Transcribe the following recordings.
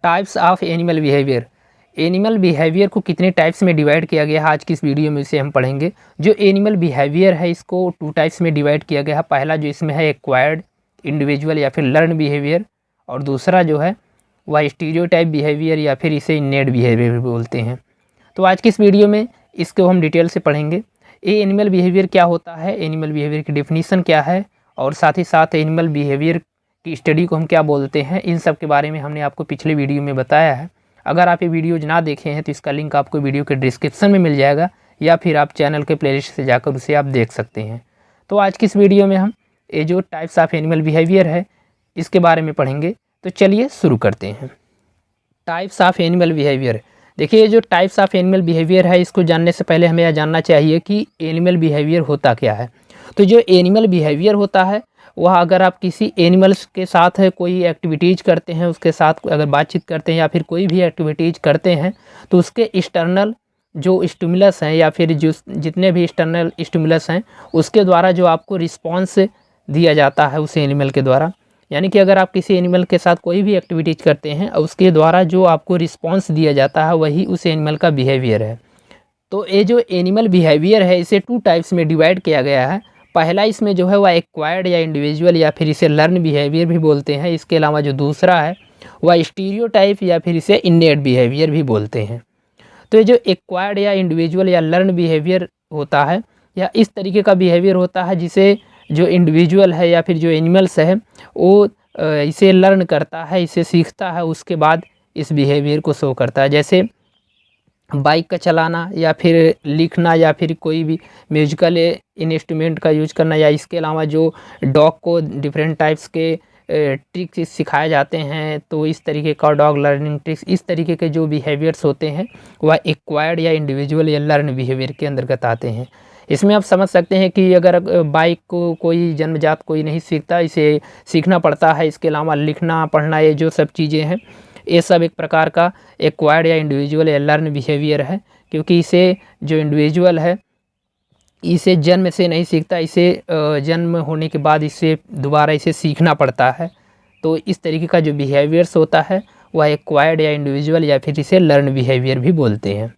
Types of animal behaviour. Animal behaviour को कितने types में डिवाइड किया गया है, आज की इस वीडियो में इसे हम पढ़ेंगे। जो एनिमल बिहेवियर है इसको 2 टाइप्स में डिवाइड किया गया है। पहला जो इसमें है एक्वायर्ड इंडिविजुअल या फिर लर्न बिहेवियर, और दूसरा जो है वह स्टीरियोटाइप बिहेवियर या फिर इसे इनेट बिहेवियर भी बोलते हैं। तो आज की इस वीडियो में इसको हम डिटेल से पढ़ेंगे। ये एनिमल बिहेवियर क्या होता है, एनिमल बिहेवियर की डेफिनीशन क्या है, और साथ ही साथ एनिमल बिहेवियर की स्टडी को हम क्या बोलते हैं, इन सब के बारे में हमने आपको पिछले वीडियो में बताया है। अगर आप ये वीडियोज ना देखे हैं तो इसका लिंक आपको वीडियो के डिस्क्रिप्शन में मिल जाएगा, या फिर आप चैनल के प्लेलिस्ट से जाकर उसे आप देख सकते हैं। तो आज की इस वीडियो में हम ये जो टाइप्स ऑफ एनिमल बिहेवियर है इसके बारे में पढ़ेंगे। तो चलिए शुरू करते हैं। Types of animal behaviour. देखिए, जो टाइप्स ऑफ एनिमल बिहेवियर है इसको जानने से पहले हमें यह जानना चाहिए कि एनिमल बिहेवियर होता क्या है। तो जो एनिमल बिहेवियर होता है वह अगर आप किसी एनिमल्स के साथ कोई एक्टिविटीज़ करते हैं, उसके साथ अगर बातचीत करते हैं या फिर कोई भी एक्टिविटीज़ करते हैं, तो उसके एक्सटर्नल जो स्टिमुलस हैं या फिर जो जितने भी एक्सटर्नल स्टिमुलस हैं उसके द्वारा जो आपको रिस्पॉन्स दिया जाता है उस एनिमल के द्वारा। यानी कि अगर आप किसी एनिमल के साथ कोई भी एक्टिविटीज़ करते हैं और उसके द्वारा जो आपको रिस्पॉन्स दिया जाता है वही उस एनिमल का बिहेवियर है। तो ये जो एनिमल बिहेवियर है इसे 2 टाइप्स में डिवाइड किया गया है। पहला इसमें जो है वह एक्वायर्ड या इंडिविजुअल या फिर इसे लर्न बिहेवियर भी बोलते हैं। इसके अलावा जो दूसरा है वह स्टीरियोटाइप या फिर इसे इनेट बिहेवियर भी बोलते हैं। तो ये जो एक्वायर्ड या इंडिविजुअल या लर्न बिहेवियर होता है या इस तरीके का बिहेवियर होता है जिसे जो इंडिविजुअल है या फिर जो एनिमल्स है वो इसे लर्न करता है, इसे सीखता है, उसके बाद इस बिहेवियर को शो करता है। जैसे बाइक का चलाना या फिर लिखना या फिर कोई भी म्यूजिकल इंस्ट्रूमेंट का यूज करना, या इसके अलावा जो डॉग को डिफरेंट टाइप्स के ट्रिक्स सिखाए जाते हैं, तो इस तरीके का डॉग लर्निंग ट्रिक्स, इस तरीके के जो बिहेवियर्स होते हैं वह एक्वायर्ड या इंडिविजुअल या लर्न बिहेवियर के अंतर्गत आते हैं। इसमें आप समझ सकते हैं कि अगर बाइक को कोई जन्मजात कोई नहीं सीखता, इसे सीखना पड़ता है। इसके अलावा लिखना पढ़ना ये जो सब चीज़ें हैं ये सब एक प्रकार का एक्वायर्ड या इंडिविजुअल या लर्न बिहेवियर है, क्योंकि इसे जो इंडिविजुअल है इसे जन्म से नहीं सीखता, इसे जन्म होने के बाद इसे दोबारा इसे सीखना पड़ता है। तो इस तरीके का जो बिहेवियर्स होता है वह एक्वायर्ड या इंडिविजुअल या फिर इसे लर्न बिहेवियर भी बोलते हैं।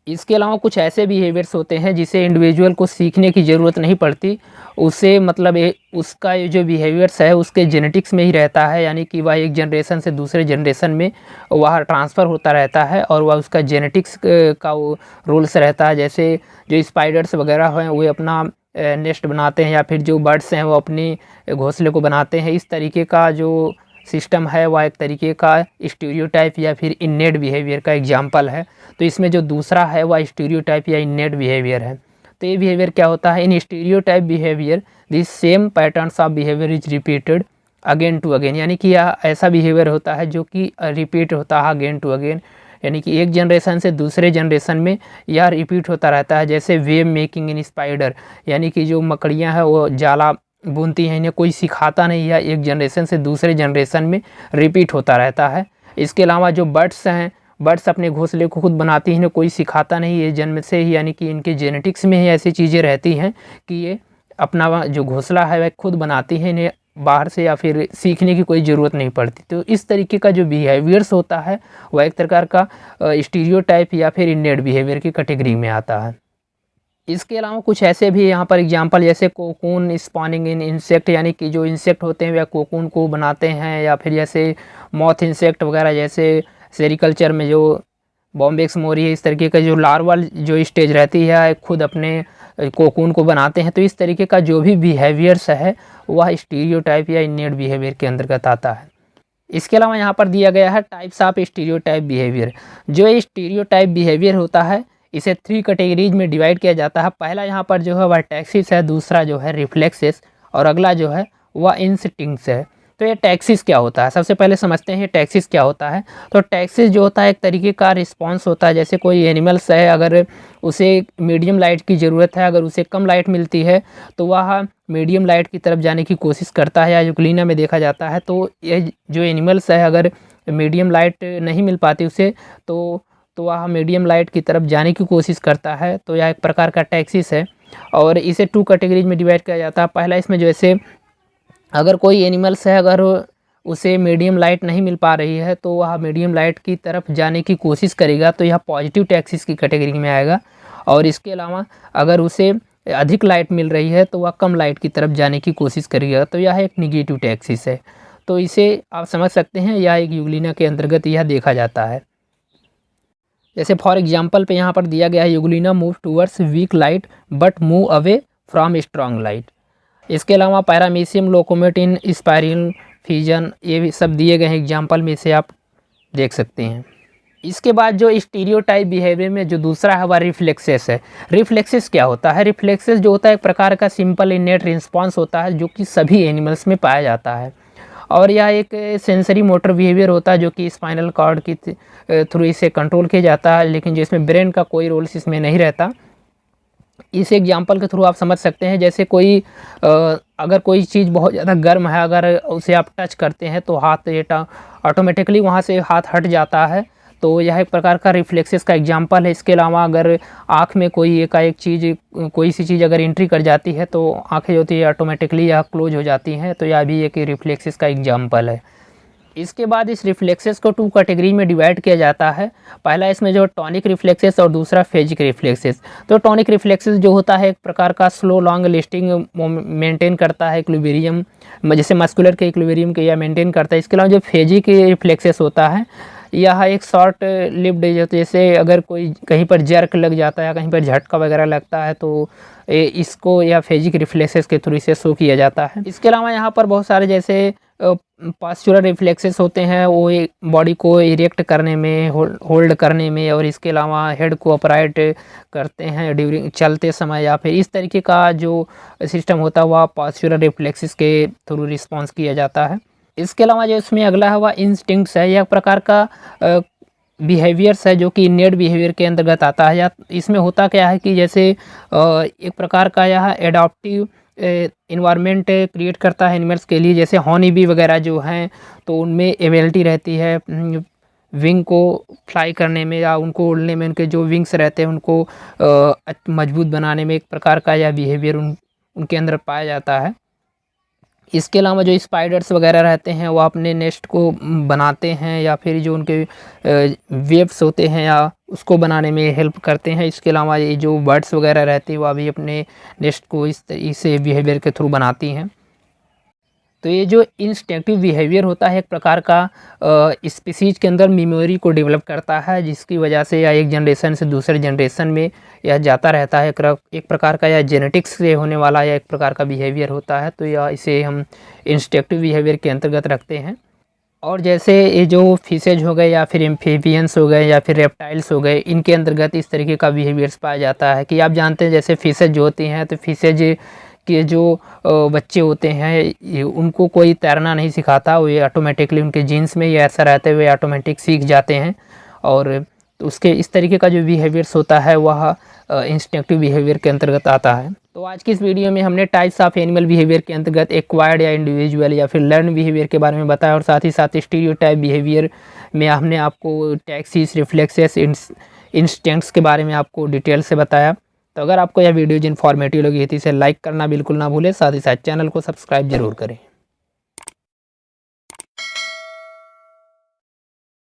इसके अलावा कुछ ऐसे बिहेवियर्स होते हैं जिसे इंडिविजुअल को सीखने की ज़रूरत नहीं पड़ती, उसे मतलब उसका ये जो बिहेवियर्स है उसके जेनेटिक्स में ही रहता है, यानी कि वह एक जनरेशन से दूसरे जनरेशन में वह ट्रांसफ़र होता रहता है और वह उसका जेनेटिक्स का वो रूल्स रहता है। जैसे जो स्पाइडर्स वगैरह हैं वे अपना नेस्ट बनाते हैं, या फिर जो बर्ड्स हैं वो अपनी घोंसले को बनाते हैं। इस तरीके का जो सिस्टम है वह एक तरीके का स्टीरियोटाइप या फिर इनेट बिहेवियर का एग्जाम्पल है। तो इसमें जो दूसरा है वह स्टीरियोटाइप या इनेट बिहेवियर है। तो ये बिहेवियर क्या होता है, in stereotype behaviour this same patterns of behaviour is repeated again to again, यानी कि यह ऐसा बिहेवियर होता है जो कि रिपीट होता है अगेन टू अगेन, यानी कि एक जनरेशन से दूसरे जनरेशन में यह रिपीट होता रहता है। जैसे वेब मेकिंग इन स्पाइडर, यानी कि जो मकड़ियाँ हैं वो जाला बुनती हैं, इन्हें कोई सिखाता नहीं है, एक जनरेशन से दूसरे जनरेशन में रिपीट होता रहता है। इसके अलावा जो बर्ड्स हैं, बर्ड्स अपने घोंसले को खुद बनाती हैं, इन्हें कोई सिखाता नहीं, ये जन्म से ही यानी कि इनके जेनेटिक्स में ही ऐसी चीज़ें रहती हैं कि ये अपना जो घोंसला है वह खुद बनाती हैं, इन्हें बाहर से या फिर सीखने की कोई ज़रूरत नहीं पड़ती। तो इस तरीके का जो बिहेवियर्स होता है वह एक प्रकार का स्टीरियोटाइप या फिर इनेट बिहेवियर की कैटेगरी में आता है। इसके अलावा कुछ ऐसे भी यहाँ पर एग्जांपल, जैसे कोकून स्पॉनिंग इन इंसेक्ट, यानी कि जो इंसेक्ट होते हैं वह कोकून को बनाते हैं, या फिर जैसे मॉथ इंसेक्ट वगैरह, जैसे सेरिकल्चर में जो बॉम्बेक्स मोरी है, इस तरीके का जो लार्वल जो स्टेज रहती है खुद अपने कोकून को बनाते हैं। तो इस तरीके का जो भी बिहेवियर्स है वह स्टीरियोटाइप या इनेट बिहेवियर के अंतर्गत आता है। इसके अलावा यहाँ पर दिया गया है टाइप्स ऑफ स्टीरियोटाइप बिहेवियर। जो स्टीरियोटाइप बिहेवियर होता है इसे 3 कैटेगरीज में डिवाइड किया जाता है। पहला यहाँ पर जो है वह टैक्सिस है, दूसरा जो है रिफ्लेक्सेस, और अगला जो है वह इंस्टिंक्ट्स है। तो ये टैक्सिस क्या होता है, सबसे पहले समझते हैं टैक्सिस क्या होता है। तो टैक्सिस जो होता है एक तरीके का रिस्पांस होता है। जैसे कोई एनिमल्स है, अगर उसे मीडियम लाइट की ज़रूरत है, अगर उसे कम लाइट मिलती है तो वह मीडियम लाइट की तरफ जाने की कोशिश करता है, या यूक्लिना में देखा जाता है। तो ये जो एनिमल्स है अगर मीडियम लाइट नहीं मिल पाती उसे तो वह मीडियम लाइट की तरफ जाने की कोशिश करता है। तो यह एक प्रकार का टैक्सिस है, और इसे 2 कैटेगरीज में डिवाइड किया जाता है। पहला इसमें जैसे अगर कोई एनिमल्स है, अगर उसे मीडियम लाइट नहीं मिल पा रही है तो वह मीडियम लाइट की तरफ जाने की कोशिश करेगा, तो यह पॉजिटिव टैक्सिस की कैटेगरी में आएगा। और इसके अलावा अगर उसे अधिक लाइट मिल रही है तो वह कम लाइट की तरफ जाने की कोशिश करेगा, तो यह एक निगेटिव टैक्सिस है। तो इसे आप समझ सकते हैं, यह एक यूग्लिना के अंतर्गत यह देखा जाता है। जैसे फॉर एग्जांपल पे यहाँ पर दिया गया है, euglena move towards weak light but move away from strong light. इसके अलावा paramecium locomote in spiral fusion, ये भी सब दिए गए हैं एग्जाम्पल में, से आप देख सकते हैं। इसके बाद जो स्टीरियोटाइप बिहेवियर में जो दूसरा है वह रिफ्लेक्सेस है। रिफ्लेक्सेस क्या होता है? रिफ्लेक्सेस जो होता है एक प्रकार का सिंपल इनेट रिस्पॉन्स होता है जो कि सभी एनिमल्स में पाया जाता है, और यह एक सेंसरी मोटर बिहेवियर होता है जो कि स्पाइनल कॉर्ड की थ्रू इसे कंट्रोल किया जाता है, लेकिन जिसमें ब्रेन का कोई रोल इसमें नहीं रहता। इस एग्जांपल के थ्रू आप समझ सकते हैं, जैसे कोई अगर कोई चीज़ बहुत ज़्यादा गर्म है, अगर उसे आप टच करते हैं तो हाथ ऑटोमेटिकली वहाँ से हाथ हट जाता है, तो यह एक प्रकार का रिफ्लेक्सेस का एग्जांपल है। इसके अलावा अगर आँख में कोई एकाएक चीज़, कोई सी चीज़ अगर एंट्री कर जाती है तो आँखें जो होती है ऑटोमेटिकली यह क्लोज हो जाती हैं, तो यह भी एक रिफ्लेक्सेस का एग्जांपल है। इसके बाद इस रिफ्लेक्सेस को 2 कैटेगरी में डिवाइड किया जाता है। पहला इसमें जो टॉनिक रिफ्लेक्सेस और दूसरा फेजिक रिफ्लेक्सेस। तो टॉनिक रिफ्लेक्सेस जो होता है एक प्रकार का स्लो लॉन्ग लास्टिंग मेंटेन करता है इक्विलिब्रियम, जैसे मस्कुलर के इक्विलिब्रियम के यह मेंटेन करता है। इसके अलावा जो फेजिक रिफ्लेक्सेस होता है यह एक शॉर्ट लिव्ड, जैसे अगर कोई कहीं पर जर्क लग जाता है या कहीं पर झटका वगैरह लगता है तो इसको या फेजिक रिफ्लेक्सेस के थ्रू इसे शो किया जाता है। इसके अलावा यहाँ पर बहुत सारे जैसे पास्चुरल रिफ्लेक्सेस होते हैं, वो बॉडी को इरेक्ट करने में, होल्ड करने में, और इसके अलावा हेड को अपराइट करते हैं ड्यूरिंग चलते समय, या फिर इस तरीके का जो सिस्टम होता है वह पास्चुरल रिफ्लेक्सेस के थ्रू रिस्पॉन्स किया जाता है। इसके अलावा जो इसमें अगला है वह इंस्टिंक्ट्स है। यह प्रकार का बिहेवियर्स है जो कि इनेट बिहेवियर के अंतर्गत आता है। या इसमें होता क्या है कि जैसे एक प्रकार का यह एडाप्टिव इन्वायरमेंट क्रिएट करता है एनिमल्स के लिए। जैसे हॉनी बी वगैरह जो हैं तो उनमें एबिलिटी रहती है विंग को फ्लाई करने में या उनको उड़ने में, उनके जो विंग्स रहते हैं उनको मजबूत बनाने में एक प्रकार का यह बिहेवियर उनके अंदर पाया जाता है। इसके अलावा जो स्पाइडर्स वगैरह रहते हैं वो अपने नेस्ट को बनाते हैं, या फिर जो उनके वेब्स होते हैं या उसको बनाने में हेल्प करते हैं। इसके अलावा ये जो बर्ड्स वगैरह रहती है वह भी अपने नेस्ट को इस तरीके से बिहेवियर के थ्रू बनाती हैं। तो ये जो इंस्टिंक्टिव बिहेवियर होता है एक प्रकार का स्पीसीज के अंदर मेमोरी को डेवलप करता है, जिसकी वजह से या एक जनरेशन से दूसरे जनरेशन में यह जाता रहता है। एक प्रकार का यह जेनेटिक्स से होने वाला या एक प्रकार का बिहेवियर होता है, तो यह इसे हम इंस्टिंक्टिव बिहेवियर के अंतर्गत रखते हैं। और जैसे ये जो फिशेज हो गए या फिर एम्फीबियंस हो गए या फिर रेप्टाइल्स हो गए, इनके अंतर्गत इस तरीके का बिहेवियर्स पाया जाता है कि आप जानते हैं जैसे फिशेज जो होती हैं, तो फिशेज के जो बच्चे होते हैं उनको कोई तैरना नहीं सिखाता, वो ऑटोमेटिकली उनके जीन्स में ये ऐसा रहते हुए ऑटोमेटिक सीख जाते हैं। और उसके इस तरीके का जो बिहेवियर्स होता है वह इंस्टिंक्टिव बिहेवियर के अंतर्गत आता है। तो आज की इस वीडियो में हमने टाइप्स ऑफ एनिमल बिहेवियर के अंतर्गत एक्वायर्ड या इंडिविजुअल या फिर लर्न बिहेवियर के बारे में बताया, और साथ ही साथ स्टीरियोटाइप बिहेवियर में हमने आपको टैक्सीज, रिफ्लेक्सेस, इंस्टिंक्ट्स के बारे में आपको डिटेल से बताया। तो अगर आपको यह वीडियो इन्फॉर्मेटिव लगी है तो इसे लाइक करना बिल्कुल ना भूलें, साथ ही साथ चैनल को सब्सक्राइब जरूर करें।